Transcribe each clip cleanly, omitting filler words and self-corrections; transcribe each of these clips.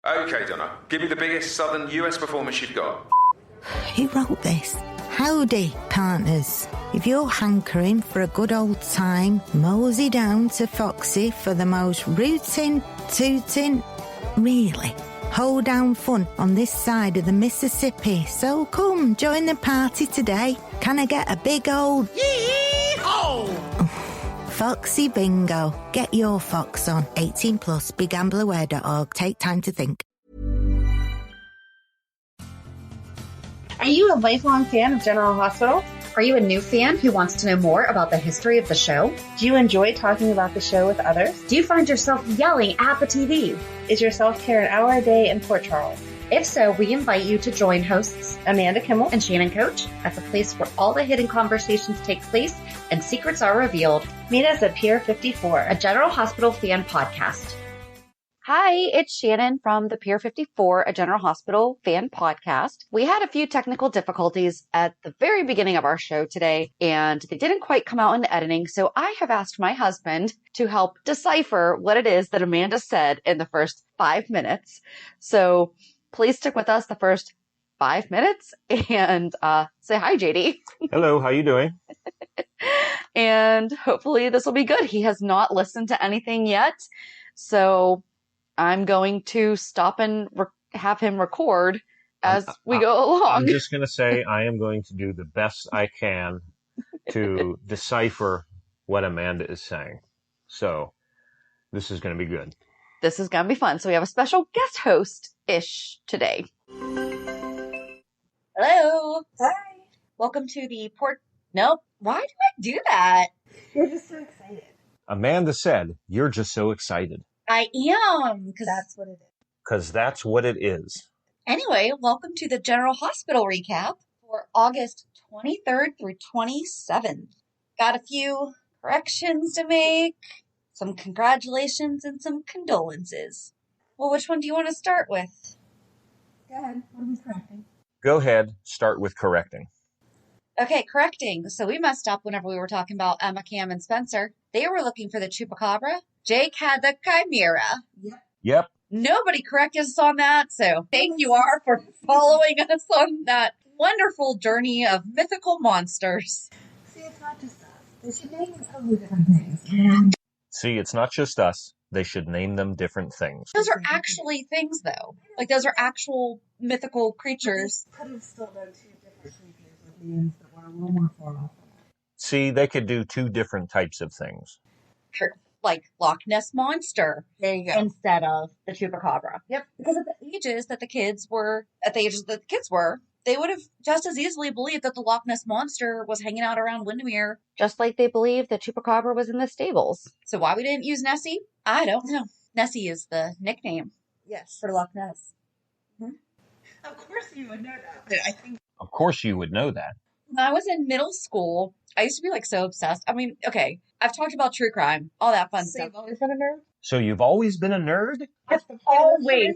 Okay, Donna, give me the biggest southern US performance you've got. Who wrote this? Howdy, partners. If you're hankering for a good old time, mosey down to Foxy for the most rootin', tootin', really hoedown fun on this side of the Mississippi. So come, join the party today. Can I get a big old yee-haw? Foxy Bingo. Get your fox on. 18 plus, begambleaware.org. Take time to think. Are you a lifelong fan of General Hospital? Are you a new fan who wants to know more about the history of the show? Do you enjoy talking about the show with others? Do you find yourself yelling at the TV? Is your self-care an hour a day in Port Charles? If so, we invite you to join hosts Amanda Kimmel and Shannon Coach at the place where all the hidden conversations take place and secrets are revealed. Meet us at Pier 54, a General Hospital fan podcast. Hi, it's Shannon from the Pier 54, a General Hospital fan podcast. We had a few technical difficulties at the very beginning of our show today, and they didn't quite come out in editing, so I have asked my husband to help decipher what it is that Amanda said in the first 5 minutes. So please stick with us the first 5 minutes and say hi, JD. Hello, how you doing? And hopefully this will be good. He has not listened to anything yet, so I'm going to stop and have him record as we go along. I'm just going to say I am going to do the best I can to decipher what Amanda is saying. So this is going to be good. This is going to be fun. So we have a special guest host-ish today. Hello. Hi. Welcome to the Nope. Why do I do that? You're just so excited. Amanda said, "You're just so excited." I am. Because That's what it is. Because that's what it is. Anyway, welcome to the General Hospital recap for August 23rd through 27th. Got a few corrections to make, some congratulations, and some condolences. Well, which one do you want to start with? Go ahead. What are we correcting? Go ahead, start with correcting. Okay, correcting. So we messed up whenever we were talking about Emma, Cam, and Spencer. They were looking for the Chupacabra. Jake had the Chimera. Yep. Nobody corrected us on that, so thank you, R, for following us on that wonderful journey of mythical monsters. See, it's not just us. They should name them totally different things. See, it's not just us. They should name them different things. Those are actually things, though. Like, those are actual mythical creatures. Could have still done two different creatures with names that were a little more formal. See, they could do two different types of things. Sure. Like Loch Ness Monster. There you go. Instead of the Chupacabra. Yep. Because at the ages that the kids were, they would have just as easily believed that the Loch Ness Monster was hanging out around Windermere, just like they believed that Chupacabra was in the stables. So why we didn't use Nessie? I don't know. Nessie is the nickname. Yes. For Loch Ness. Mm-hmm. Of course you would know that. But I think. Of course you would know that. When I was in middle school, I used to be like so obsessed. I mean, okay, I've talked about true crime, all that fun stuff. You've always been a nerd? So you've always been a nerd? I've always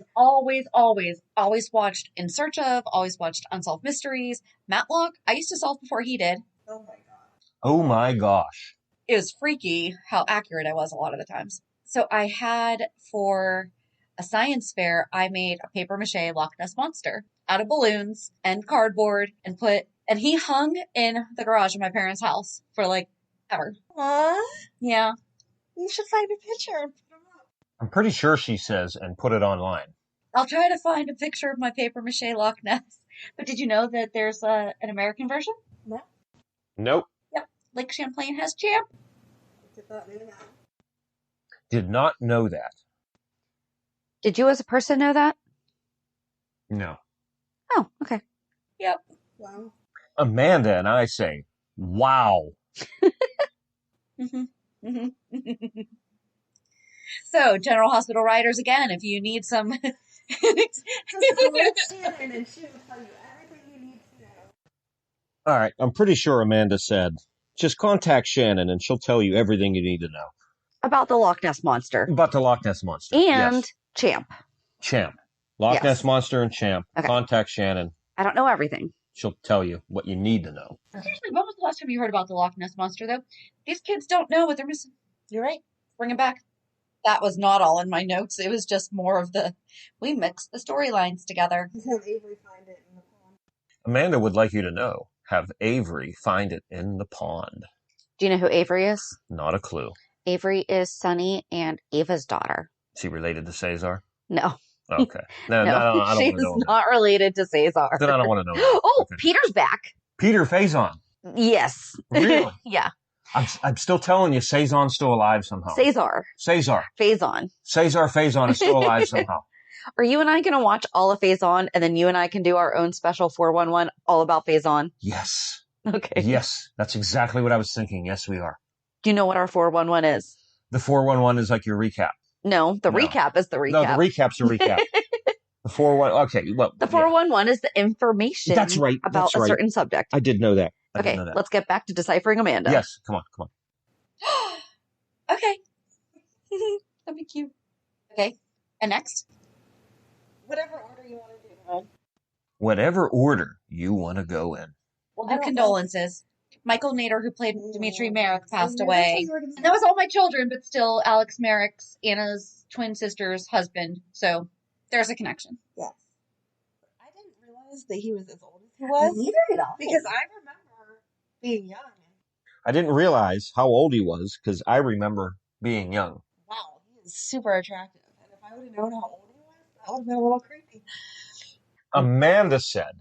watched In Search of, always watched Unsolved Mysteries. Matlock, I used to solve before he did. Oh my god. Oh my gosh. It was freaky how accurate I was a lot of the times. So I had, for a science fair, I made a paper mache Loch Ness Monster out of balloons and cardboard and he hung in the garage of my parents' house for like ever. Aww. Yeah. You should find a picture and put them up. I'm pretty sure she says, and put it online. I'll try to find a picture of my paper mache Loch Ness. But did you know that there's an American version? No. Nope. Yep. Lake Champlain has Champ. Did not know that. Did not know that. Did you as a person know that? No. Oh, okay. Yep. Wow. Amanda and I say, wow. So, General Hospital writers, again, if you need some... Just let Shannon and she will tell you everything you need to know. All right. I'm pretty sure Amanda said, just contact Shannon and she'll tell you everything you need to know. About the Loch Ness Monster. About the Loch Ness Monster. And yes. Champ. Champ. Loch Yes. Ness Monster and Champ. Okay. Contact Shannon. I don't know everything. She'll tell you what you need to know. Seriously, when was the last time you heard about the Loch Ness Monster, though? These kids don't know what they're missing. You're right. Bring it back. That was not all in my notes. It was just more of we mixed the storylines together. Just have Avery find it in the pond. Amanda would like you to know. Have Avery find it in the pond. Do you know who Avery is? Not a clue. Avery is Sunny and Ava's daughter. Is she related to Cesar? No. Okay. No, No, I don't she's want to know. not related to Cesar. Then I don't want to know. Oh, Okay. Peter's back. Peter Faison. Yes. Really? Yeah. I'm still telling you, Cezanne's still alive somehow. Cesar. Cesar. Faison. Cesar Faison is still alive somehow. Are you and I going to watch all of Faison, and then you and I can do our own special 411 all about Faison? Yes. Okay. Yes. That's exactly what I was thinking. Yes, we are. Do you know what our 411 is? The 411 is like your recap. No, the recap is the recap. No, the recap's a recap. The 411. Okay. Well, the 411 is the information That's right. about That's a right. certain subject. I did know that. Okay, let's get back to deciphering Amanda. Yes. Come on. Okay. That'd be cute. Okay. And next? Whatever order you want to do, Ron. Whatever order you want to go in. We'll I do don't condolences. Michael Nader, who played Dimitri Merrick, passed I never away. thought you were gonna And that was all my children, but still Alex Merrick's, Anna's twin sister's husband. So there's a connection. Yes. I didn't realize that he was as old as he was. Neither did I. Because I remember being young. I didn't realize how old he was because I remember being young. Wow, he is super attractive. And if I would have known how old he was, that would have been a little creepy. Amanda said,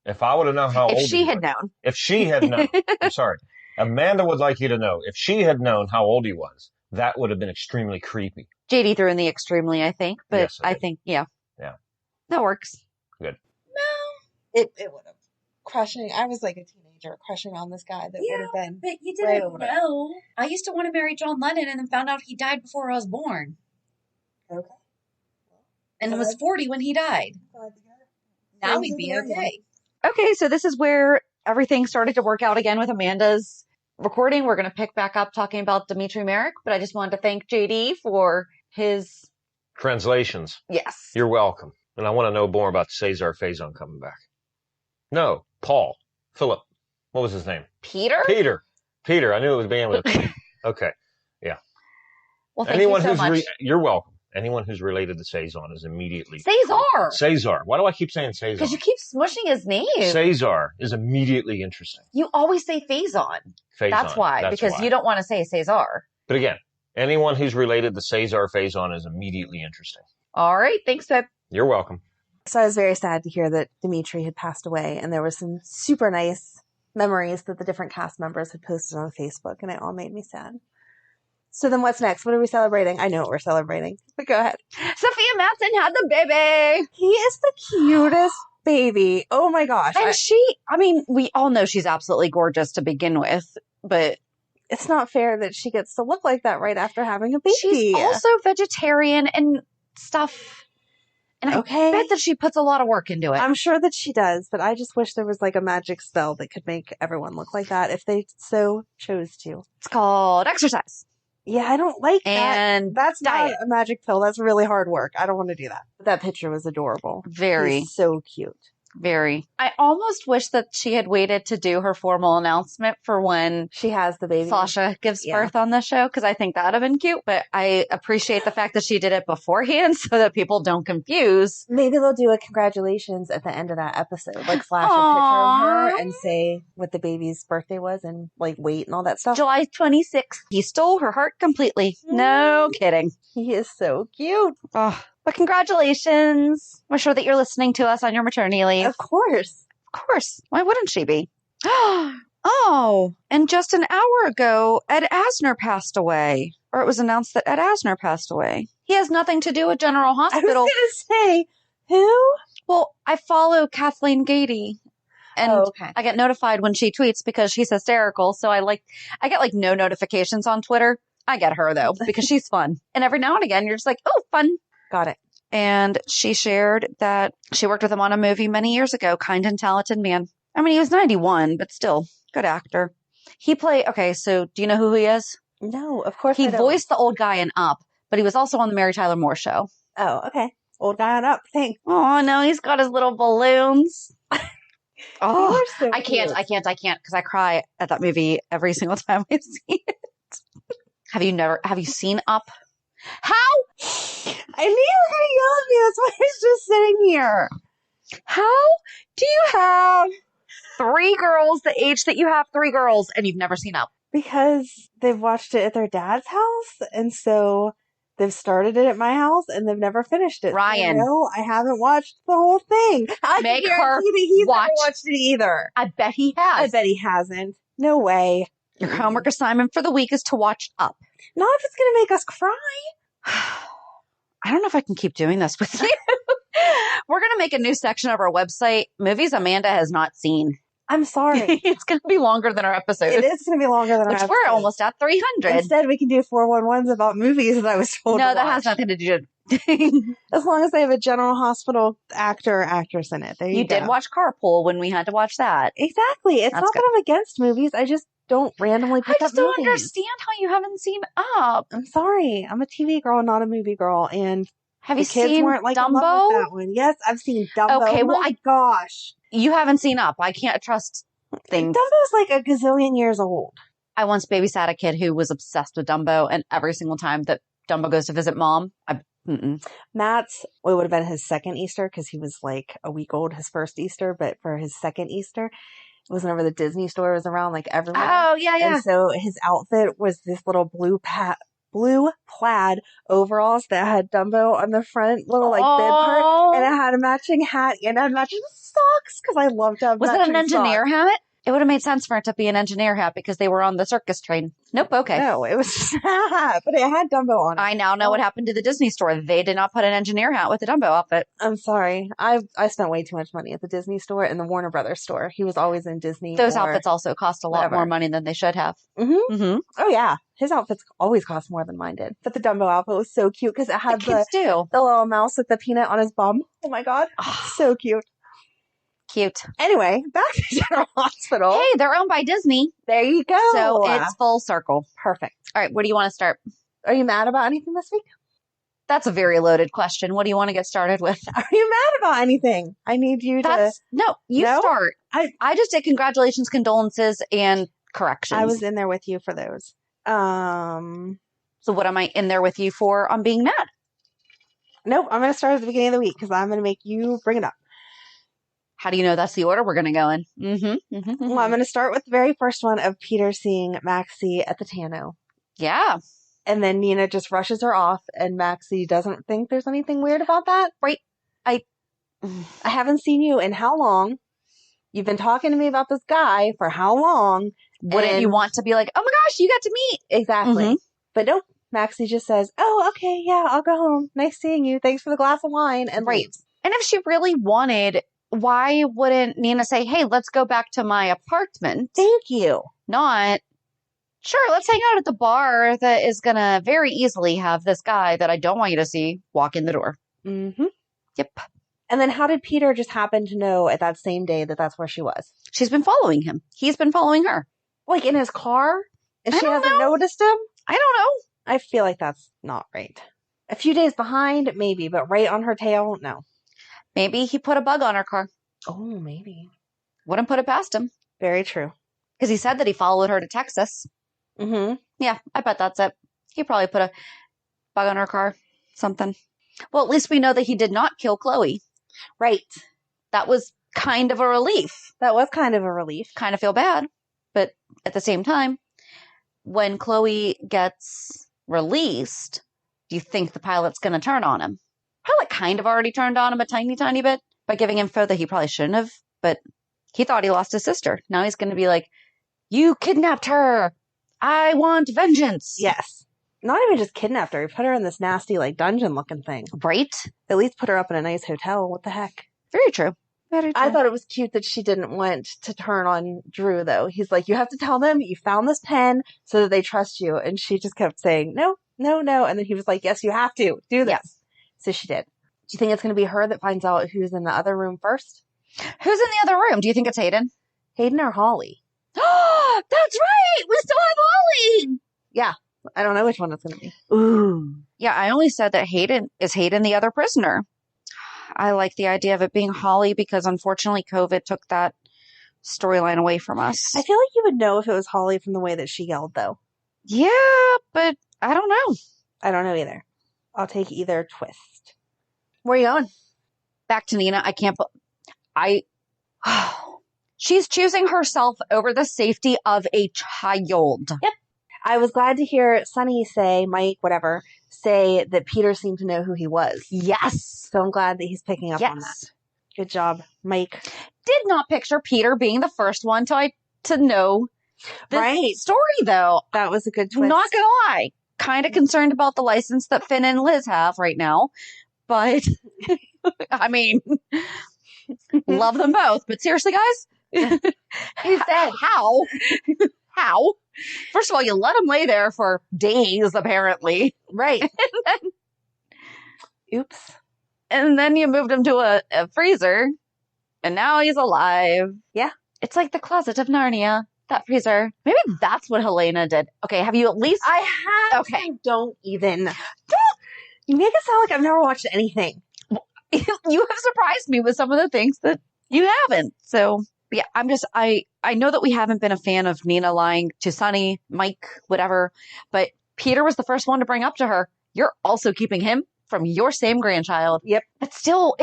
if I would have known how old If she he had was, known. if she had known, I'm sorry, Amanda would like you to know, if she had known how old he was, that would have been extremely creepy. JD threw in the extremely, I think. But Yes, I I did. think, yeah. Yeah. That works. Good. No. It would have. Crushing. I was like a teenager crushing on this guy that would have been. But you way didn't older. know. I used to want to marry John Lennon and then found out he died before I was born. Okay. And was 40 when he died. Glad to hear it. Now Same we'd be to me. okay. Okay, so this is where everything started to work out again with Amanda's recording. We're going to pick back up talking about Dimitri Merrick, but I just wanted to thank JD for his... Translations. Yes. You're welcome. And I want to know more about Cesar Faison coming back. No, Paul. Philip. What was his name? Peter? Peter. I knew it was beginning with a P. Okay. Yeah. Well, thank you so much. You're welcome. Anyone who's related to Cezanne is immediately... Cesar! Cesar. Why do I keep saying Cesar? Because you keep smushing his name. Cesar is immediately interesting. You always say Faison. Faison. That's why, because you don't want to say Cesar. But again, anyone who's related to Cesar Faison is immediately interesting. All right. Thanks, Pip. You're welcome. So I was very sad to hear that Dimitri had passed away, and there were some super nice memories that the different cast members had posted on Facebook, and it all made me sad. So then what's next? What are we celebrating? I know what we're celebrating, but go ahead. Sophia Madsen had the baby. He is the cutest baby. Oh my gosh. And we all know she's absolutely gorgeous to begin with, but It's not fair that she gets to look like that right after having a baby. she's also vegetarian and stuff. And I bet that she puts a lot of work into it. I'm sure that she does, but I just wish there was like a magic spell that could make everyone look like that if they so chose to. It's called exercise. Yeah, I don't like And that. That's diet. not a magic pill. That's really hard work. I don't want to do that. But that picture was adorable. Very. He's so cute. Very. I almost wish that she had waited to do her formal announcement for when She has the baby. Sasha gives Yeah. birth on the show, because I think that would have been cute. But I appreciate the fact that she did it beforehand so that people don't confuse. Maybe they'll do a congratulations at the end of that episode. Like flash a Aww. picture of her and say what the baby's birthday was and like weight and all that stuff. July 26th. He stole her heart completely. No kidding. He is so cute. Oh, but congratulations. We're sure that you're listening to us on your maternity leave. Of course. Of course. Why wouldn't she be? Oh, and just an hour ago, Ed Asner passed away. Or it was announced that Ed Asner passed away. He has nothing to do with General I was Hospital. going to say, who? Well, I follow Kathleen Gady. And Okay. I get notified when she tweets because she's hysterical. So I get like no notifications on Twitter. I get her though, because she's fun. And every now and again, you're just like, oh, fun. Got it. And she shared that she worked with him on a movie many years ago, Kind and Talented Man. I mean, he was 91, but still, good actor. So do you know who he is? No, of course He I don't. voiced the old guy in Up, but he was also on the Mary Tyler Moore Show. Oh, okay. Old guy on up. Thanks. Oh, no, he's got his little balloons. Oh, You are so I can't, cute. because I cry at that movie every single time I see it. Have you seen Up? How? I knew you were going to yell at me. That's why I was just sitting here. How do you have 3 girls the age that you have 3 girls and you've never seen Up? Because they've watched it at their dad's house, and so they've started it at my house, and they've never finished it. Ryan. So, no, I haven't watched the whole thing. I Make can her guarantee that he's watch. never watched it either. I bet he has. I bet he hasn't. No way. Your homework assignment for the week is to watch Up. Not if it's going to make us cry. I don't know if I can keep doing this with you. We're going to make a new section of our website, movies Amanda has not seen. I'm sorry. It's going to be longer than our episode. It is going to be longer than Which our we're episode. almost at 300. Instead, we can do 411s about movies that I was told No, to that watch. has nothing to do. As long as they have a General Hospital actor or actress in it. There you go. did watch Carpool when we had to watch that. Exactly. It's That's not good. that I'm against movies. I just don't randomly pick I just up don't movies. understand how you haven't seen Up. I'm sorry. I'm a TV girl, not a movie girl. And Have the you kids seen weren't like in love with Dumbo? that one. Yes, I've seen Dumbo. Okay, well, My gosh. You haven't seen Up. I can't trust things. Dumbo's like a gazillion years old. I once babysat a kid who was obsessed with Dumbo, and every single time that Dumbo goes to visit mom, Matt's, well, it would have been his second Easter because he was like a week old, his first Easter, but for his second Easter, it was whenever the Disney store was around, like everywhere. Oh, yeah. And so his outfit was this little blue plaid overalls that had Dumbo on the front little like bib part, and it had a matching hat and it had matching socks because I loved to have Was it matching an engineer socks. hat? It would have made sense for it to be an engineer hat because they were on the circus train. Nope, okay. No, it was just a hat, but it had Dumbo on it. I now know what happened to the Disney store. They did not put an engineer hat with the Dumbo outfit. I'm sorry. I spent way too much money at the Disney store and the Warner Brothers store. He was always in Disney. Those or outfits also cost a lot whatever. more money than they should have. Mm-hmm. Mm-hmm. Oh, yeah. His outfits always cost more than mine did. But the Dumbo outfit was so cute because it The had kids do. the little mouse with the peanut on his bum. Oh, my God. So cute. Cute. Anyway, back to General Hospital. Hey, they're owned by Disney. There you go. So it's full circle. Perfect. All right, where do you want to start? Are you mad about anything this week? That's a very loaded question. What do you want to get started with? Are you mad about anything? I need you to... No, you No? start. I just did congratulations, condolences, and corrections. I was in there with you for those. So what am I in there with you for on being mad? Nope, I'm going to start at the beginning of the week because I'm going to make you bring it up. How do you know that's the order we're going to go in? Mm-hmm. Well, I'm going to start with the very first one of Peter seeing Maxie at the Tano. Yeah. And then Nina just rushes her off, and Maxie doesn't think there's anything weird about that. Right. I haven't seen you in how long? You've been talking to me about this guy for how long? Wouldn't you want to be like, oh my gosh, you got to meet? Exactly. Mhm. But nope. Maxie just says, oh, okay, yeah, I'll go home. Nice seeing you. Thanks for the glass of wine. And Right. leaves. And if she really wanted, why wouldn't Nina say, hey, let's go back to my apartment? Thank you. Not, sure, let's hang out at the bar that is going to very easily have this guy that I don't want you to see walk in the door. Mm-hmm. Yep. And then how did Peter just happen to know at that same day that that's where she was? She's been following him. He's been following her. Like in his car? And I she don't hasn't know. noticed him? I don't know. I feel like that's not right. A few days behind, maybe, but right on her tail, no. Maybe he put a bug on her car. Oh, maybe. Wouldn't put it past him. Very true. Because he said that he followed her to Texas. Mm-hmm. Yeah, I bet that's it. He probably put a bug on her car. Something. Well, at least we know that he did not kill Chloe. Right. That was kind of a relief. That was kind of a relief. Kind of feel bad. But at the same time, when Chloe gets released, do you think the pilot's going to turn on him? Pilot kind of already turned on him a tiny, tiny bit by giving info that he probably shouldn't have, but he thought he lost his sister. Now he's going to be like, you kidnapped her. I want vengeance. Yes. Not even just kidnapped her. He put her in this nasty, like, dungeon-looking thing. Right? At least put her up in a nice hotel. What the heck? Very true. Very true. I thought it was cute that she didn't want to turn on Drew, though. He's like, you have to tell them you found this pen so that they trust you. And she just kept saying, no, no, no. And then he was like, yes, you have to do this. Yes. So she did. Do you think it's going to be her that finds out who's in the other room first? Who's in the other room? Do you think it's Hayden? Hayden or Holly? Oh, that's right. We still have Holly. Yeah. I don't know which one it's going to be. Ooh. Yeah, I only said that Hayden the other prisoner. I like the idea of it being Holly because unfortunately COVID took that storyline away from us. I feel like you would know if it was Holly from the way that she yelled, though. Yeah, but I don't know. I don't know either. I'll take either twist. Where are you going? Back to Nina. She's choosing herself over the safety of a child. Yep. I was glad to hear Sonny say, Mike, whatever, say that Peter seemed to know who he was. Yes. So I'm glad that he's picking up on that. Good job, Mike. Did not picture Peter being the first one to know this story, though. That was a good twist. Not gonna lie. Kind of concerned about the license that Finn and Liz have right now. But, I mean, love them both. But seriously, guys? He said, how? How? First of all, you let him lay there for days, apparently. Right. Oops. And then you moved him to a freezer, and now he's alive. Yeah. It's like the closet of Narnia, that freezer. Maybe that's what Helena did. Okay, have you at least... I have. Okay. Don't even. You make it sound like I've never watched anything. You have surprised me with some of the things that you haven't. So, yeah, I know that we haven't been a fan of Nina lying to Sonny, Mike, whatever, but Peter was the first one to bring up to her, you're also keeping him from your same grandchild. Yep. But still,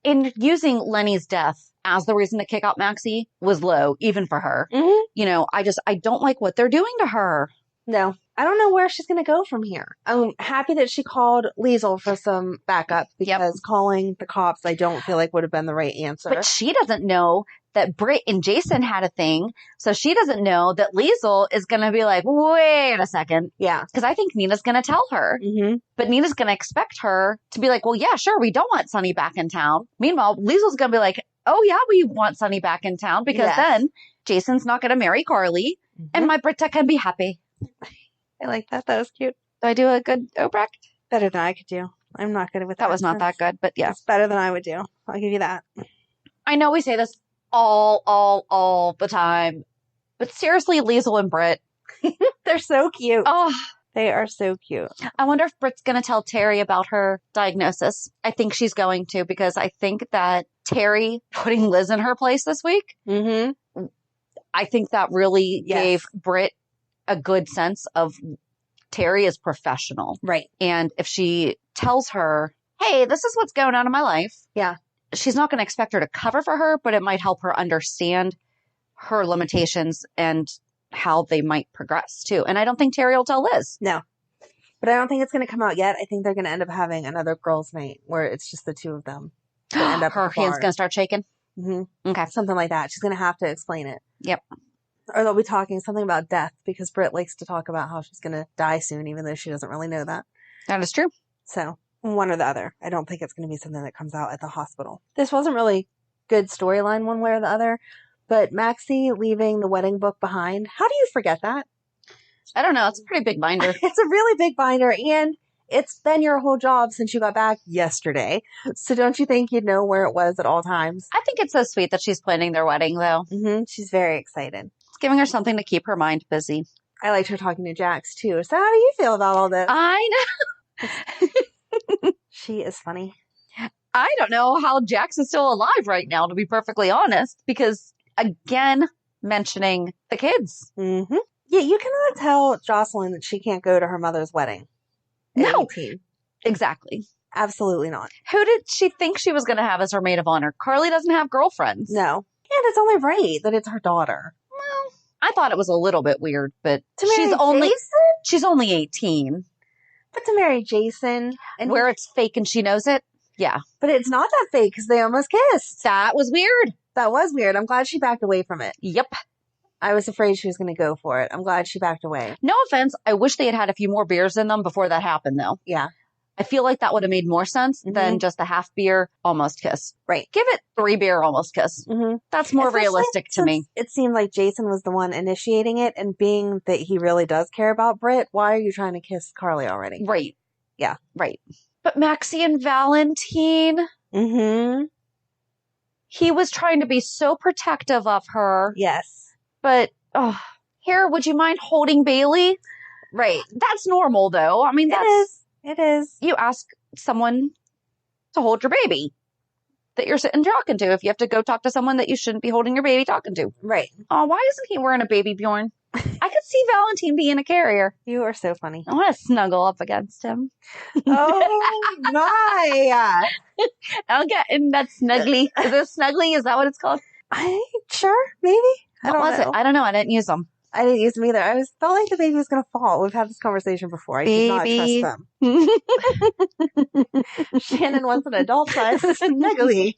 in using Lenny's death as the reason to kick out Maxie was low, even for her. Mm-hmm. You know, I don't like what they're doing to her. No. I don't know where she's going to go from here. I'm happy that she called Liesel for some backup because calling the cops, I don't feel like would have been the right answer. But she doesn't know that Britt and Jason had a thing. So she doesn't know that Liesel is going to be like, wait a second. Yeah. Because I think Nina's going to tell her. Mm-hmm. But Nina's going to expect her to be like, well, yeah, sure. We don't want Sonny back in town. Meanwhile, Liesel's going to be like, oh, yeah, we want Sonny back in town because then Jason's not going to marry Carly and my Britta can be happy. I like that. That was cute. Do I do a good Obrecht? Better than I could do. I'm not good with that. That was not that good, but yeah. It's better than I would do. I'll give you that. I know we say this all the time, but seriously, Liesel and Britt. They're so cute. Oh, they are so cute. I wonder if Britt's going to tell Terry about her diagnosis. I think she's going to because I think that Terry putting Liz in her place this week, I think that really gave Britt a good sense of Terry is professional. Right. And if she tells her, hey, this is what's going on in my life. Yeah. She's not going to expect her to cover for her, but it might help her understand her limitations and how they might progress too. And I don't think Terry will tell Liz. No. But I don't think it's going to come out yet. I think they're going to end up having another girls' night where it's just the two of them. End up her hand's going to start shaking? Mm-hmm. Okay. Something like that. She's going to have to explain it. Yep. Or they'll be talking something about death because Britt likes to talk about how she's going to die soon, even though she doesn't really know that. That is true. So one or the other. I don't think it's going to be something that comes out at the hospital. This wasn't really good storyline one way or the other, but Maxie leaving the wedding book behind. How do you forget that? I don't know. It's a pretty big binder. It's a really big binder, and it's been your whole job since you got back yesterday. So don't you think you'd know where it was at all times? I think it's so sweet that she's planning their wedding, though. Mm-hmm. She's very excited. It's giving her something to keep her mind busy. I liked her talking to Jax, too. So how do you feel about all this? I know. She is funny. I don't know how Jax is still alive right now, to be perfectly honest, because, again, mentioning the kids. Mm-hmm. Yeah, you cannot tell Jocelyn that she can't go to her mother's wedding. No. Exactly. Absolutely not. Who did she think she was going to have as her maid of honor? Carly doesn't have girlfriends. No. And it's only right that it's her daughter. Well, I thought it was a little bit weird, but she's only 18. But to marry Jason. And where it's fake and she knows it? Yeah. But it's not that fake because they almost kissed. That was weird. That was weird. I'm glad she backed away from it. Yep. I was afraid she was going to go for it. I'm glad she backed away. No offense. I wish they had had a few more beers in them before that happened, though. Yeah. I feel like that would have made more sense than just a half beer almost kiss. Right. Give it 3 beer almost kiss. Mm-hmm. That's more realistic to me. It seemed like Jason was the one initiating it, and being that he really does care about Britt, why are you trying to kiss Carly already? Right. Yeah. Right. But Maxie and Valentine. Mm-hmm. He was trying to be so protective of her. Yes. But, here, would you mind holding Bailey? Right. That's normal, though. I mean, It is. You ask someone to hold your baby. that you're sitting talking to if you have to go talk to someone that you shouldn't be holding your baby talking to. Right. Oh, why isn't he wearing a baby Bjorn? I could see Valentine being a carrier. You are so funny. I want to snuggle up against him. Oh my. I'll get in that snuggly. Is it snuggly? Is that what it's called? Sure, maybe. I don't know. I don't know. I didn't use them. I didn't use them either. I felt like the baby was going to fall. We've had this conversation before. I did not trust them. Shannon wants an adult size snuggly.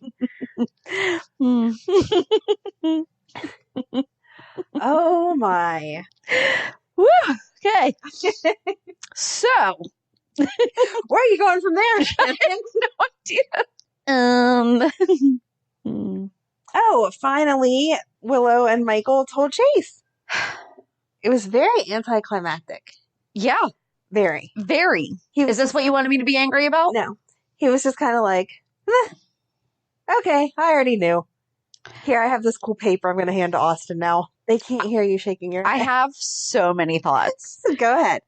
Oh my. Woo! Okay. So, where are you going from there, Shannon? no idea. Oh, finally, Willow and Michael told Chase. It was very anticlimactic. Yeah. Very. Very. Is this what you wanted me to be angry about? No. He was just kind of like, okay, I already knew. Here, I have this cool paper I'm going to hand to Austin now. They can't hear you shaking your head. I have so many thoughts. Go ahead.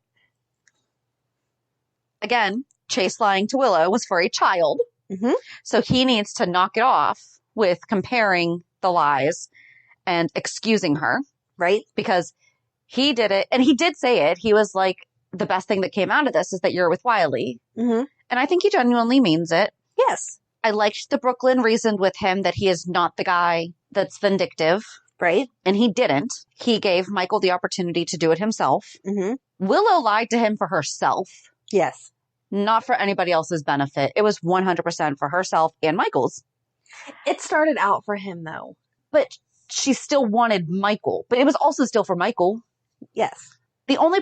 Again, Chase lying to Willow was for a child. Mm-hmm. So he needs to knock it off with comparing the lies and excusing her. Right? Because he did it, and he did say it. He was like, the best thing that came out of this is that you're with Wiley. Mm-hmm. And I think he genuinely means it. Yes. I liked the Brooklyn reasoned with him that he is not the guy that's vindictive. Right. And he didn't. He gave Michael the opportunity to do it himself. Mm-hmm. Willow lied to him for herself. Yes. Not for anybody else's benefit. It was 100% for herself and Michael's. It started out for him, though. But she still wanted Michael. But it was also still for Michael. Yes. The only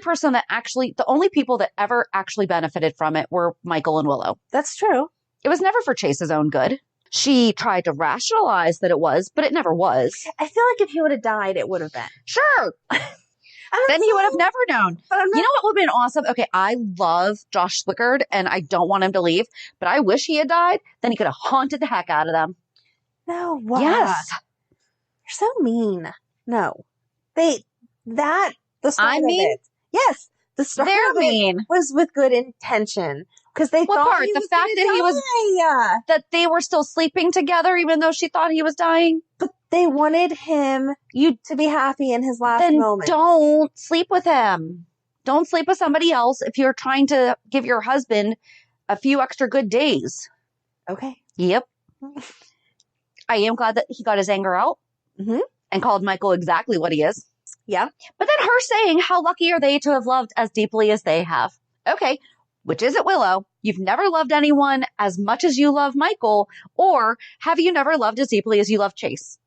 people that ever actually benefited from it were Michael and Willow. That's true. It was never for Chase's own good. She tried to rationalize that it was, but it never was. I feel like if he would have died, it would have been. Sure. Then he would have never known. You know what would have been awesome? Okay, I love Josh Swickard, and I don't want him to leave, but I wish he had died. Then he could have haunted the heck out of them. No, what? Yes. You're so mean. No. The start of it. Yes. The start They're of it mean. was with good intention. Because they What thought part? he The was fact that he was that they were still sleeping together, even though she thought he was dying. But they wanted him to be happy in his last Then moment. don't sleep with him. Don't sleep with somebody else if you're trying to give your husband a few extra good days. Okay. Yep. I am glad that he got his anger out and called Michael exactly what he is. Yeah. But then her saying, how lucky are they to have loved as deeply as they have? Okay. Which is it, Willow? You've never loved anyone as much as you love Michael, or have you never loved as deeply as you love Chase?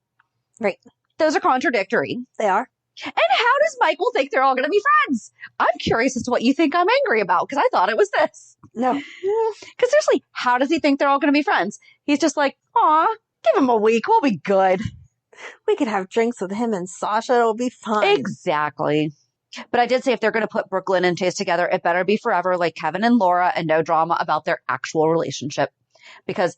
Right. Those are contradictory. They are. And how does Michael think they're all going to be friends? I'm curious as to what you think I'm angry about, because I thought it was this. No. Because seriously, how does he think they're all going to be friends? He's just like, aw, give him a week. We'll be good. We could have drinks with him and Sasha. It'll be fun. Exactly. But I did say if they're going to put Brooklyn and Chase together, it better be forever like Kevin and Laura and no drama about their actual relationship. Because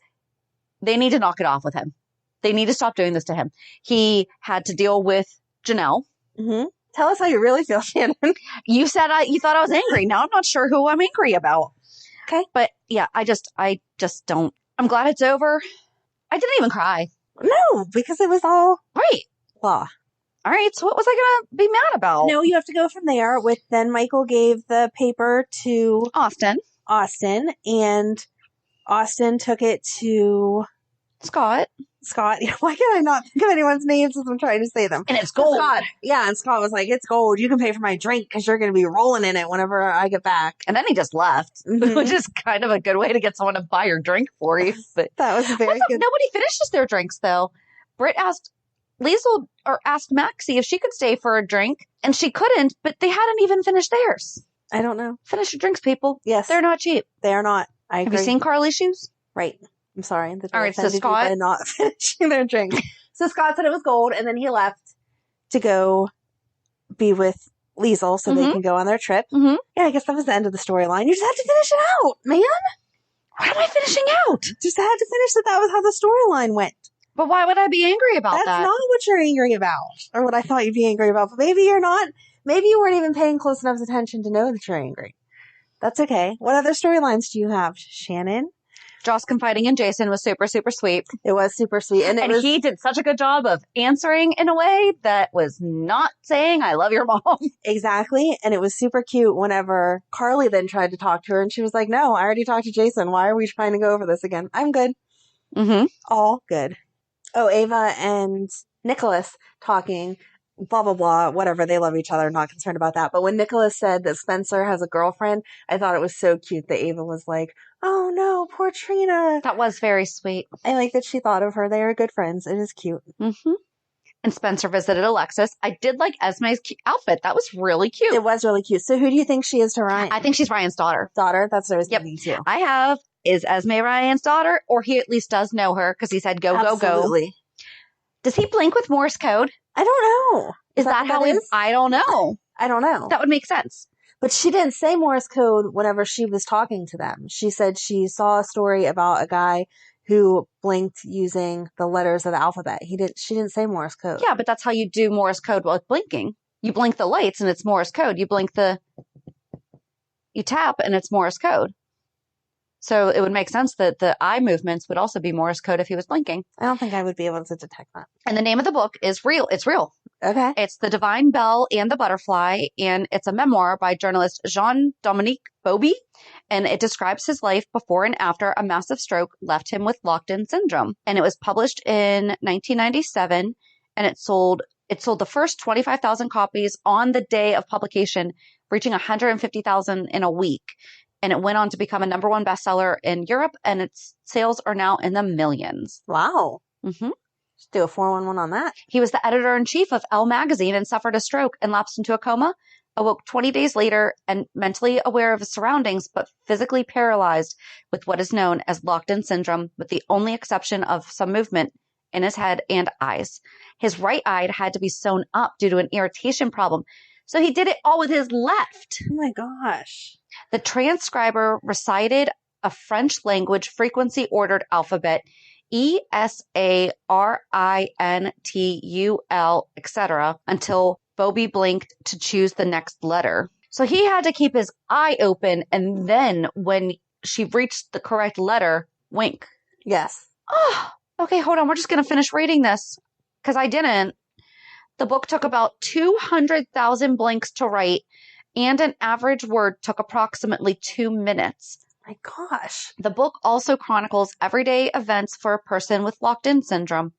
they need to knock it off with him. They need to stop doing this to him. He had to deal with Janelle. Mm-hmm. Tell us how you really feel, Shannon. You said you thought I was angry. Now I'm not sure who I'm angry about. Okay. But yeah, I just don't. I'm glad it's over. I didn't even cry. No, because it was all right. Blah. All right. So what was I going to be mad about? No, you have to go from there with then Michael gave the paper to Austin, and Austin took it to Scott. Why can I not think of anyone's names as I'm trying to say them? And it's gold. Scott. Yeah, and Scott was like, it's gold. You can pay for my drink because you're going to be rolling in it whenever I get back. And then he just left, which is kind of a good way to get someone to buy your drink for you. But that was very good. Nobody finishes their drinks, though. Britt asked Liesl or asked Maxie if she could stay for a drink, and she couldn't, but they hadn't even finished theirs. I don't know. Finish your drinks, people. Yes. They're not cheap. They are not. I agree. Have you seen Carly's shoes? Right. I'm sorry. All right, so Scott not finishing their drink. So Scott said it was gold, and then he left to go be with Liesl so they can go on their trip. Mm-hmm. Yeah, I guess that was the end of the storyline. You just had to finish it out, man. What am I finishing out? Just had to finish that was how the storyline went. But why would I be angry about that? That's not what you're angry about, or what I thought you'd be angry about. But maybe you're not. Maybe you weren't even paying close enough attention to know that you're angry. That's okay. What other storylines do you have, Shannon? Joss confiding in Jason was super, super sweet. It was super sweet. And he did such a good job of answering in a way that was not saying, I love your mom. Exactly. And it was super cute whenever Carly then tried to talk to her and she was like, no, I already talked to Jason. Why are we trying to go over this again? I'm good. Mm-hmm. All good. Oh, Ava and Nicholas talking, blah, blah, blah, whatever. They love each other. Not concerned about that. But when Nicholas said that Spencer has a girlfriend, I thought it was so cute that Ava was like, oh no, poor Trina. That was very sweet. I like that she thought of her. They are good friends. It is cute. Mm-hmm. And Spencer visited Alexis. I did like Esme's outfit. That was really cute. It was really cute. So who do you think she is to Ryan? I think she's Ryan's daughter. Daughter? That's what I was thinking too. I have, is Esme Ryan's daughter? Or he at least does know her because he said, go, Absolutely. go, go. Does he blink with Morse code? I don't know. Is that how it is? I don't know. I don't know. That would make sense. But she didn't say Morse code whenever she was talking to them. She said she saw a story about a guy who blinked using the letters of the alphabet. She didn't say Morse code. Yeah, but that's how you do Morse code with blinking. You blink the lights and it's Morse code. You tap and it's Morse code. So it would make sense that the eye movements would also be Morse code if he was blinking. I don't think I would be able to detect that. And the name of the book is real. It's real. Okay. It's The Divine Bell and the Butterfly, and it's a memoir by journalist Jean-Dominique Bauby, and it describes his life before and after a massive stroke left him with locked-in syndrome. And it was published in 1997, and it sold the first 25,000 copies on the day of publication, reaching 150,000 in a week. And it went on to become a #1 bestseller in Europe, and its sales are now in the millions. Wow. Mm-hmm. Just do a 411 on that. He was the editor-in-chief of Elle magazine and suffered a stroke and lapsed into a coma, awoke 20 days later and mentally aware of his surroundings, but physically paralyzed with what is known as locked-in syndrome, with the only exception of some movement in his head and eyes. His right eye had to be sewn up due to an irritation problem. So he did it all with his left. Oh my gosh. The transcriber recited a French language frequency ordered alphabet, ESARINTUL, etc., until Bobby blinked to choose the next letter. So he had to keep his eye open, and then when she reached the correct letter, wink. Yes. Oh, okay, hold on. We're just going to finish reading this because I didn't. The book took about 200,000 blinks to write, and an average word took approximately 2 minutes. My gosh. The book also chronicles everyday events for a person with locked-in syndrome.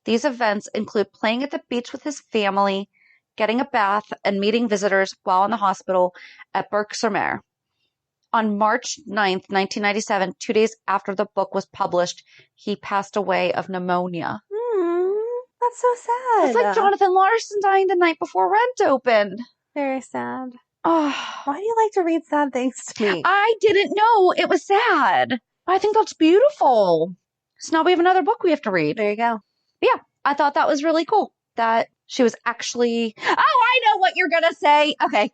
These events include playing at the beach with his family, getting a bath, and meeting visitors while in the hospital at Berck-sur-Mer. On March 9th, 1997, 2 days after the book was published, he passed away of pneumonia. That's so sad. It's like Jonathan Larson dying the night before Rent opened. Very sad. Oh, Why do you like to read sad things to me? I didn't know it was sad. I think that's beautiful. So now we have another book we have to read. There you go. Yeah, I thought that was really cool. That she was actually... Oh, I know what you're going to say. Okay.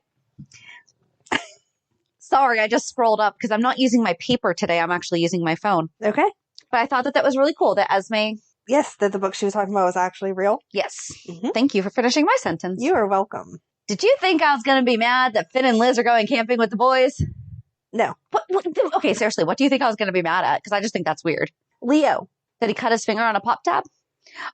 Sorry, I just scrolled up because I'm not using my paper today. I'm actually using my phone. Okay. But I thought that was really cool that Esme... Yes, that the book she was talking about was actually real. Yes. Mm-hmm. Thank you for finishing my sentence. You are welcome. Did you think I was going to be mad that Finn and Liz are going camping with the boys? No. Okay, seriously, what do you think I was going to be mad at? Because I just think that's weird. Leo. That he cut his finger on a pop tab?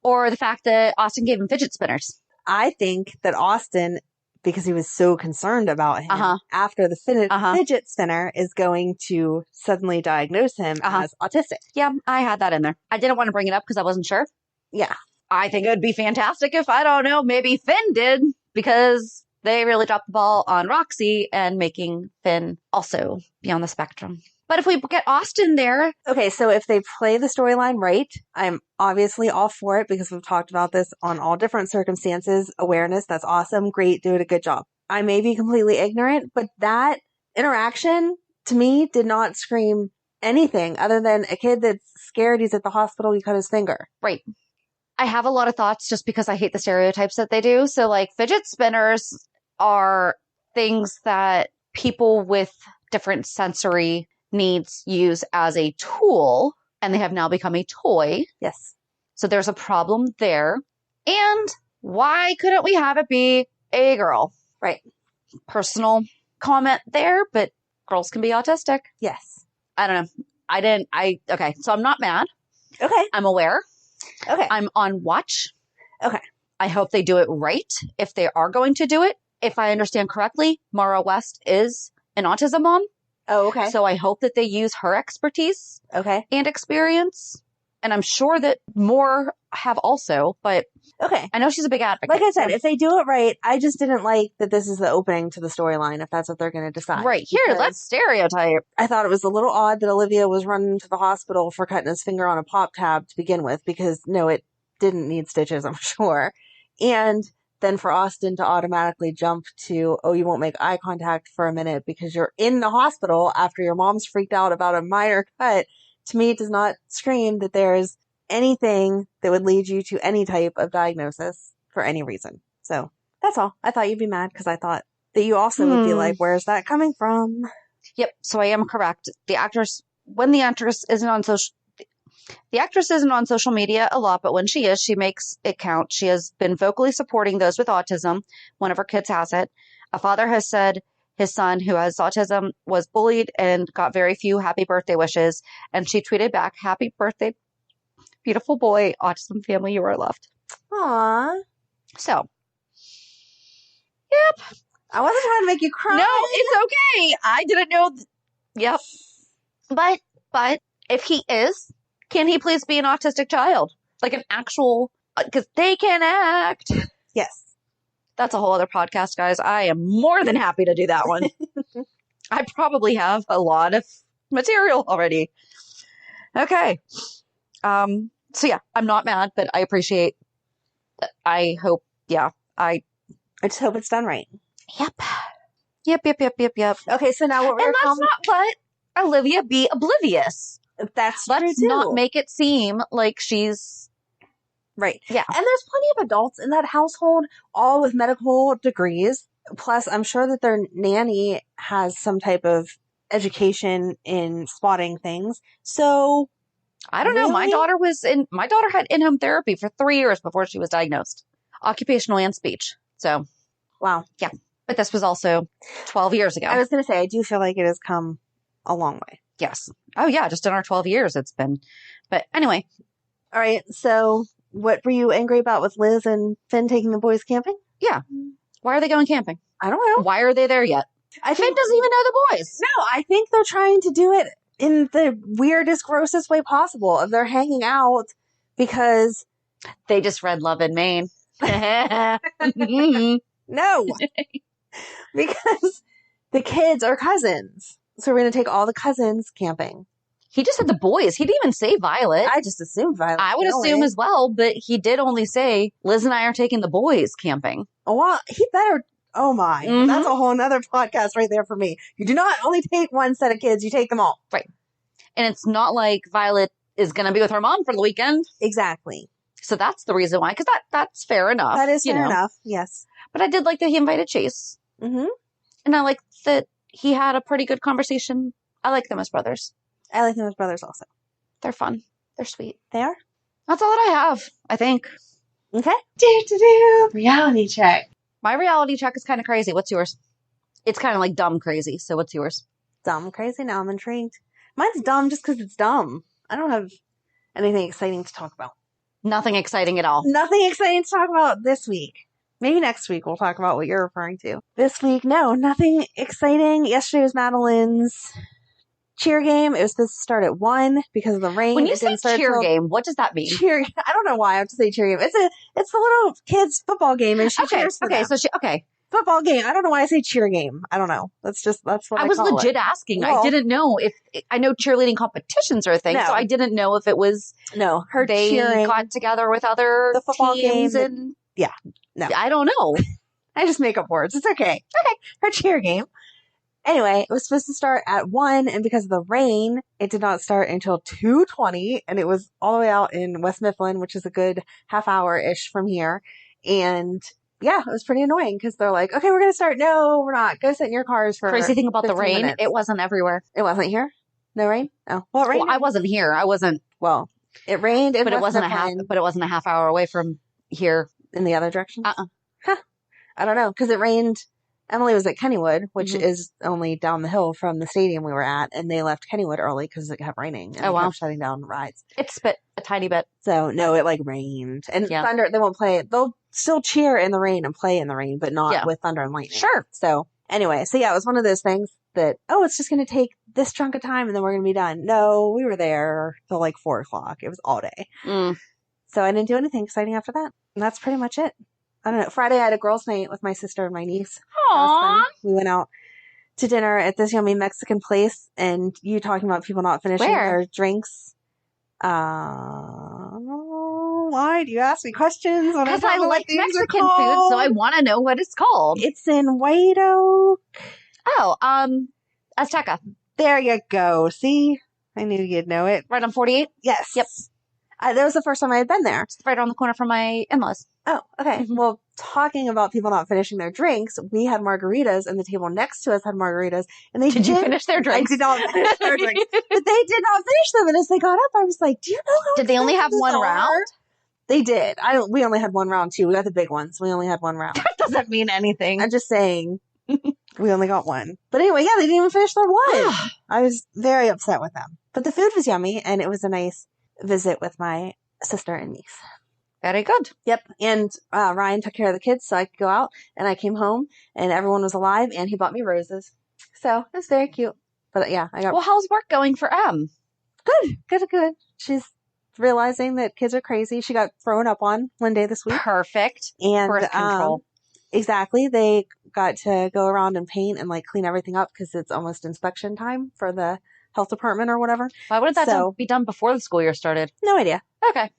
Or the fact that Austin gave him fidget spinners? I think that Austin, because he was so concerned about him, after the fidget spinner is going to suddenly diagnose him as autistic. Yeah, I had that in there. I didn't want to bring it up because I wasn't sure. Yeah. I think it would be fantastic if, I don't know, maybe Finn did, because they really dropped the ball on Roxy and making Finn also be on the spectrum. But if we get Austin there... Okay, so if they play the storyline right, I'm obviously all for it because we've talked about this on all different circumstances. Awareness, that's awesome. Great, do it a good job. I may be completely ignorant, but that interaction, to me, did not scream anything other than a kid that's scared he's at the hospital, he cut his finger. Right. I have a lot of thoughts just because I hate the stereotypes that they do. So, like, fidget spinners are things that people with different sensory needs use as a tool, and they have now become a toy. Yes. So there's a problem there. And why couldn't we have it be a girl? Right. Personal comment there, but girls can be autistic. Yes. I don't know. Okay, so I'm not mad. Okay. I'm aware. Okay. I'm on watch. Okay. I hope they do it right if they are going to do it. If I understand correctly, Mara West is an autism mom. Oh, okay. So I hope that they use her expertise Okay. and experience. And I'm sure that more have also, but Okay. I know she's a big advocate. Like I said, if they do it right, I just didn't like that this is the opening to the storyline, if that's what they're going to decide. Right. Here, Because let's stereotype. I thought it was a little odd that Olivia was running to the hospital for cutting his finger on a pop tab to begin with, because no, it didn't need stitches, I'm sure. And then for Austin to automatically jump to, oh, you won't make eye contact for a minute because you're in the hospital after your mom's freaked out about a minor cut, to me, it does not scream that there's anything that would lead you to any type of diagnosis for any reason. So that's all. I thought you'd be mad because I thought that you also would be like, where's that coming from? Yep. So I am correct. The actress isn't on social media a lot, but when she is, she makes it count. She has been vocally supporting those with autism. One of her kids has it. A father has said his son, who has autism, was bullied and got very few happy birthday wishes. And she tweeted back, "Happy birthday, beautiful boy, autism family, you are loved." Aww. So, yep. I wasn't trying to make you cry. No, it's okay. I didn't know. Yep. But if he is, can he please be an autistic child? Like an actual, because they can act. Yes. That's a whole other podcast, guys. I am more than happy to do that one. I probably have a lot of material already. Okay. So yeah, I'm not mad, but I appreciate, I hope, yeah, I just hope it's done right. Yep. Okay, so now what we're And let's not let Olivia be oblivious. That's Let's true too. not make it seem like she's right. Yeah. And there's plenty of adults in that household, all with medical degrees. Plus, I'm sure that their nanny has some type of education in spotting things. So I don't know. My daughter had in-home therapy for 3 years before she was diagnosed. Occupational and speech. So, wow. Yeah. But this was also 12 years ago. I was going to say, I do feel like it has come a long way. Yes. Oh, yeah. Just in our 12 years, it's been. But anyway. All right. So, what were you angry about with Liz and Finn taking the boys camping? Yeah. Why are they going camping? I don't know. Why are they there yet? Finn doesn't even know the boys. No, I think they're trying to do it in the weirdest, grossest way possible. Of they're hanging out because they just read Love in Maine. No. Because the kids are cousins. So we're going to take all the cousins camping. He just said the boys. He didn't even say Violet. I just assumed Violet. I would assume as well, but he did only say, Liz and I are taking the boys camping. Oh, well, he better. Oh, my. Mm-hmm. That's a whole nother podcast right there for me. You do not only take one set of kids, you take them all. Right. And it's not like Violet is going to be with her mom for the weekend. Exactly. So that's the reason why, because that's fair enough. That is fair enough, yes. But I did like that he invited Chase. Mm-hmm. And I like that he had a pretty good conversation. I like them as brothers. I like them as brothers also. They're fun. They're sweet. They are? That's all that I have, I think. Okay. Reality check. My reality check is kind of crazy. What's yours? It's kind of like dumb crazy. So what's yours? Dumb crazy? Now I'm intrigued. Mine's dumb just because it's dumb. I don't have anything exciting to talk about. Nothing exciting at all. Nothing exciting to talk about this week. Maybe next week we'll talk about what you're referring to. This week, no, nothing exciting. Yesterday was Madeline's cheer game. It was supposed to start at 1 because of the rain. When you say cheer game, what does that mean? Cheer. I don't know why I have to say cheer game. It's the little kids football game, and she cheers for them. Football game. I don't know why I say cheer game. I don't know. That's what I was call legit it. asking. Well, I didn't know if I know cheerleading competitions are a thing, so I didn't know if it was her they cheering. got together with other the football teams game. and No, I don't know. I just make up words. It's okay. Okay, her cheer game. Anyway, it was supposed to start at 1, and because of the rain, it did not start until 2:20, and it was all the way out in West Mifflin, which is a good half hour-ish from here. And yeah, it was pretty annoying because they're like, okay, we're going to start. No, we're not. Go sit in your cars for Crazy thing about the rain, minutes. It wasn't everywhere. It wasn't here? No rain? Oh, well, it rained. Well, I wasn't here. I wasn't. Well, it rained in but West it wasn't Mifflin. But it wasn't a half hour away from here. In the other direction? Uh-uh. Huh. I don't know, because it rained Emily was at Kennywood, which Mhm. is only down the hill from the stadium we were at, and they left Kennywood early because it kept raining and Oh, they wow. kept shutting down rides. It spit a tiny bit. So no, it like rained and Yeah. thunder. They won't play. They'll still cheer in the rain and play in the rain, but not Yeah. with thunder and lightning. Sure. So anyway, so yeah, it was one of those things that it's just going to take this chunk of time and then we're going to be done. No, we were there till like 4:00. It was all day. Mm. So I didn't do anything exciting after that. And that's pretty much it. I don't know. Friday I had a girls' night with my sister and my niece. That was fun. Aww. We went out to dinner at this yummy Mexican place, and you talking about people not finishing Where? their drinks. Why do you ask me questions? when Because don't I know what like things are Mexican food, called? so I want to know what it's called. It's in White Oak. Oh, Azteca. There you go. See? I knew you'd know it. Right on 48. Yes. Yep. That was the first time I had been there. It's right around the corner from my in-laws. Oh, okay. Mhm. Well, talking about people not finishing their drinks, we had margaritas, and the table next to us had margaritas, and they Did you finish their drinks? I did not finish their drinks, but they did not finish them. And as they got up, I was like, "Do you know how?" Did they only have expensive one these are?" round? They did. We only had one round too. We got the big ones. We only had one round. That doesn't mean anything. I'm just saying, we only got one. But anyway, yeah, they didn't even finish their one. I was very upset with them. But the food was yummy, and it was a nice visit with my sister and niece. Very good. Yep. And Ryan took care of the kids so I could go out, and I came home and everyone was alive, and he bought me roses. So it was very cute. But yeah, I got Well, how's work going for Em? good. She's realizing that kids are crazy. She got thrown up on one day this week. Perfect. And Birth control. exactly. They got to go around and paint and like clean everything up because it's almost inspection time for the health department or whatever. Why would that so- be done before the school year started? No idea. Okay.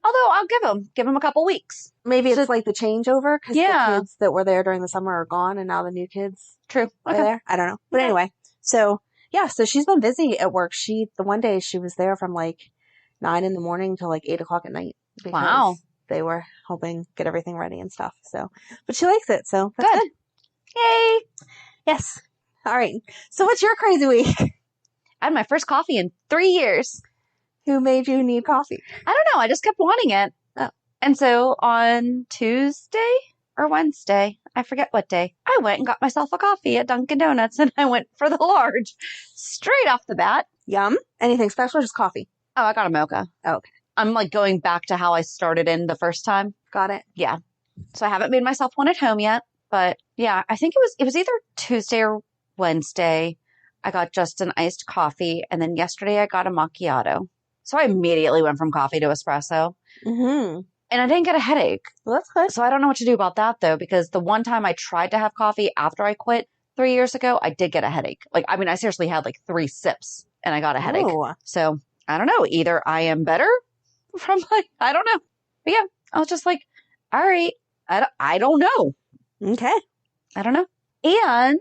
Although I'll give him a couple weeks. Maybe it's like the changeover because Yeah. the kids that were there during the summer are gone and now the new kids True. are Okay. there. I don't know. But Okay. anyway, so yeah, so she's been busy at work. The one day she was there from like 9 a.m. till like 8:00 at night. Because Wow. They were helping get everything ready and stuff. So, but she likes it. So that's Good. good. Yay. Yes. All right. So what's your crazy week? I had my first coffee in 3 years. Who made you need coffee? I don't know. I just kept wanting it. Oh. And so on Tuesday or Wednesday, I forget what day, I went and got myself a coffee at Dunkin' Donuts, and I went for the large straight off the bat. Yum. Anything special or just coffee? Oh, I got a mocha. Oh, okay. I'm like going back to how I started in the first time. Got it. Yeah. So I haven't made myself one at home yet, but yeah, I think it was either Tuesday or Wednesday. I got just an iced coffee, and then yesterday I got a macchiato. So I immediately went from coffee to espresso, Mm-hmm. and I didn't get a headache. Well, that's good. So I don't know what to do about that though, because the one time I tried to have coffee after I quit 3 years ago, I did get a headache. Like, I mean, I seriously had like 3 sips and I got a headache. Ooh. So I don't know. Either I am better from like, I don't know. But yeah, I was just like, all right, I don't know. Okay. I don't know. And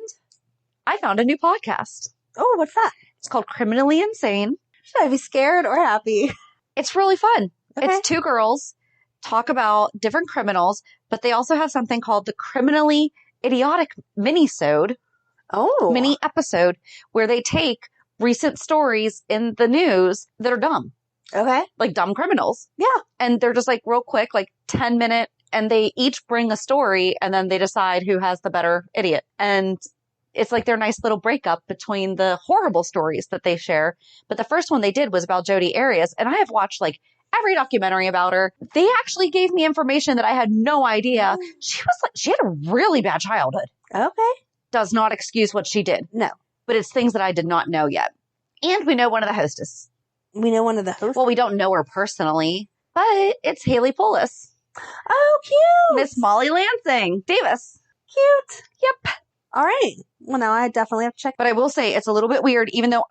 I found a new podcast. Oh, what's that? It's called Criminally Insane. Should I be scared or happy? It's really fun. Okay. It's 2 girls talk about different criminals, but they also have something called the Criminally Idiotic Minisode, Oh. mini episode, where they take recent stories in the news that are dumb, Okay. like dumb criminals. Yeah. And they're just like real quick, like 10-minute, and they each bring a story and then they decide who has the better idiot. And it's like their nice little breakup between the horrible stories that they share. But the first one they did was about Jodi Arias. And I have watched like every documentary about her. They actually gave me information that I had no idea. She had a really bad childhood. Okay. Does not excuse what she did. No. But it's things that I did not know yet. And we know one of the hostess. We know one of the hosts. Well, we don't know her personally, but it's Haley Poulos. Oh, cute. Miss Molly Lansing Davis. Cute. Yep. All right. Well, now I definitely have to check. But I will say it's a little bit weird, even though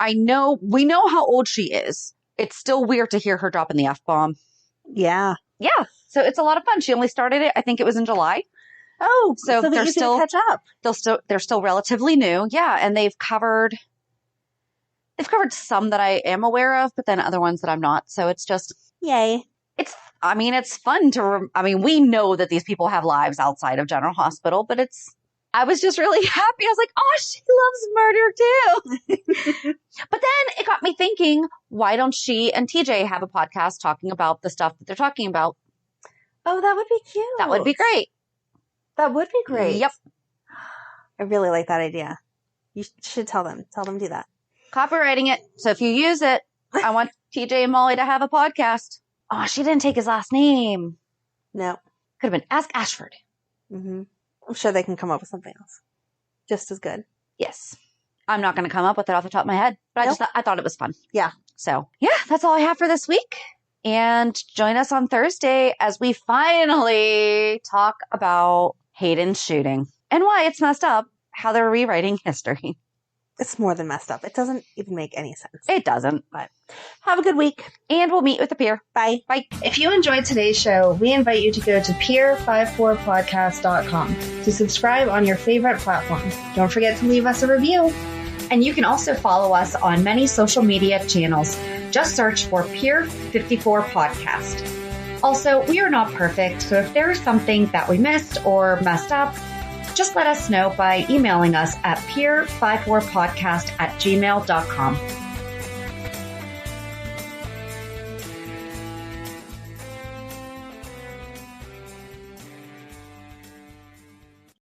we know how old she is. It's still weird to hear her dropping the F-bomb. Yeah. Yeah. So it's a lot of fun. She only started it, I think it was in July. Oh, So they're they're easy still- to catch up. They're still relatively new. Yeah. And they've covered some that I am aware of, but then other ones that I'm not. So it's just, Yay. it's fun we know that these people have lives outside of General Hospital, but I was just really happy. I was like, oh, she loves murder too. But then it got me thinking, why don't she and TJ have a podcast talking about the stuff that they're talking about? Oh, that would be cute. That would be great. That would be great. Yep. I really like that idea. You should tell them. Tell them to do that. Copywriting it. So if you use it, I want TJ and Molly to have a podcast. Oh, she didn't take his last name. No. Could have been Ask Ashford. Mm-hmm. I'm sure they can come up with something else. Just as good. Yes. I'm not going to come up with it off the top of my head, but Nope. I thought it was fun. Yeah. So yeah, that's all I have for this week. And join us on Thursday as we finally talk about Hayden's shooting and why it's messed up, how they're rewriting history. It's more than messed up. It doesn't even make any sense. It doesn't, But have a good week. and we'll meet with the peer. Bye. Bye. If you enjoyed today's show, we invite you to go to peer54podcast.com to subscribe on your favorite platform. Don't forget to leave us a review. And you can also follow us on many social media channels. Just search for Peer 54 Podcast. Also, we are not perfect, so if there is something that we missed or messed up, just let us know by emailing us at peer54podcast@gmail.com.